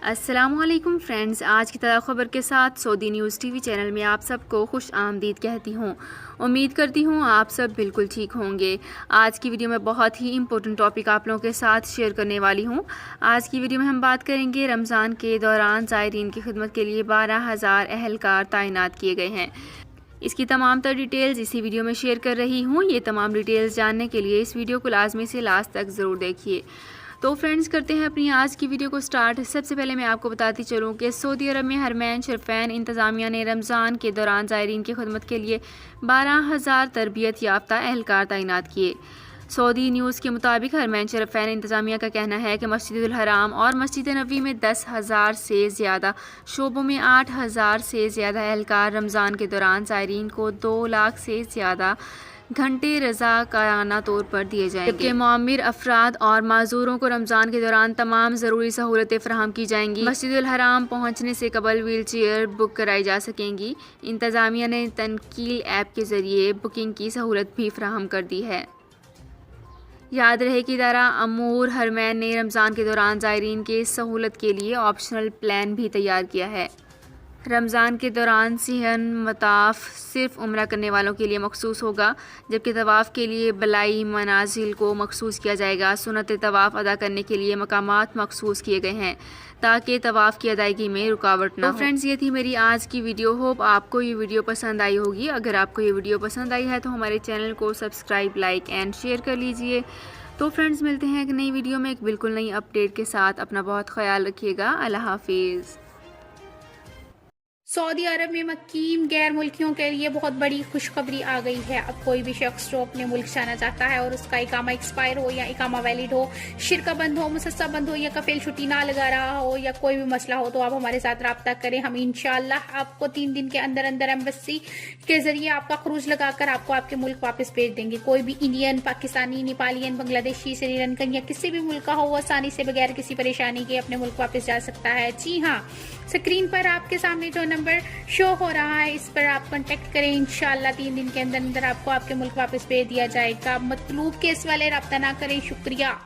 अस्सलामुअलैकुम फ्रेंड्स, आज की ताज़ा खबर के साथ सऊदी न्यूज़ टीवी चैनल में आप सबको खुश आमदीद कहती हूँ। उम्मीद करती हूँ आप सब बिल्कुल ठीक होंगे। आज की वीडियो में बहुत ही इम्पोर्टेंट टॉपिक आप लोगों के साथ शेयर करने वाली हूँ। आज की वीडियो में हम बात करेंगे रमज़ान के दौरान ज़ायरीन की खिदमत के लिए 12,000 अहलकार तैनात किए गए हैं। इसकी तमाम तर डिटेल्स इसी वीडियो में शेयर कर रही हूँ। ये तमाम डिटेल्स जानने के लिए इस वीडियो को लाजमी से लास्ट तक ज़रूर देखिए। तो फ्रेंड्स, करते हैं अपनी आज की वीडियो को स्टार्ट। सबसे पहले मैं आपको बताती चलूँ कि सऊदी अरब में हरमैन शरीफैन इंतज़ामिया ने रमज़ान के दौरान ज़ायरीन की खिदमत के लिए 12,000 तरबियत याफ्ता अहलकार तैनात किए। सऊदी न्यूज़ के मुताबिक हरमैन शरीफैन इंतज़ामिया का कहना है कि मस्जिदुल हराम और मस्जिद नबी में 10,000 से ज़्यादा, शोबों में 8,000 से ज़्यादा अहलकार रमज़ान के दौरान ज़ायरीन को 2 लाख से ज़्यादा घंटे रज़ाकाराना तौर पर दिए जाएंगे, जबकि मुअम्मिर अफराद और माजूरों को रमज़ान के दौरान तमाम ज़रूरी सहूलतें फराहम की जाएंगी। मस्जिदुल हराम पहुँचने से कबल व्हील चेयर बुक कराई जा सकेंगी। इंतज़ामिया ने तनकील ऐप के ज़रिए बुकिंग की सहूलत भी फराहम कर दी है। याद रहे कि इदारा अमूर हरमैन ने रमज़ान के दौरान ज़ायरीन के सहूलत के लिए ऑप्शनल प्लान भी तैयार किया है। रमज़ान के दौरान सिहन मताफ़ सिर्फ उम्रा करने वालों के लिए मखसूस होगा, जबकि तवाफ़ के लिए बलाई मनाजिल को मखसूस किया जाएगा। सुन्नत तवाफ़ अदा करने के लिए मकामात मखसूस किए गए हैं ताकि तवाफ़ की अदायगी में रुकावट ना हो। फ्रेंड्स, ये थी मेरी आज की वीडियो। होप आपको ये वीडियो पसंद आई होगी। अगर आपको ये वीडियो पसंद आई है तो हमारे चैनल को सब्सक्राइब, लाइक एंड शेयर कर लीजिए। तो फ्रेंड्स, मिलते हैं एक नई वीडियो में एक बिल्कुल नई अपडेट के साथ। अपना बहुत ख्याल रखिएगा। अल्लाह हाफिज़। सऊदी अरब में मकीम गैर मुल्कियों के लिए बहुत बड़ी खुशखबरी आ गई है। अब कोई भी शख्स जो अपने मुल्क जाना चाहता है और उसका इकामा एक्सपायर हो या इकामा वैलिड हो, शिरका बंद हो, मुसस्सा बंद हो या कफील छुट्टी ना लगा रहा हो या कोई भी मसला हो, तो आप हमारे साथ रब्ता करें। हम इंशाअल्लाह आपको 3 दिन के अंदर अंदर एम्बेसी के जरिए आपका खरूज लगाकर आपको आपके मुल्क वापस भेज देंगे। कोई भी इंडियन, पाकिस्तानी, नेपालियन, बांग्लादेशी, श्रीलंकन या किसी भी मुल्क का हो, वो आसानी से बगैर किसी परेशानी के अपने मुल्क वापस जा सकता है। जी हाँ, स्क्रीन पर आपके सामने जो नंबर शो हो रहा है, इस पर आप कांटेक्ट करें। इंशाअल्लाह 3 दिन के अंदर अंदर आपको आपके मुल्क वापस भेज दिया जाएगा। मतलूब केस वाले रब्ता ना करें। शुक्रिया।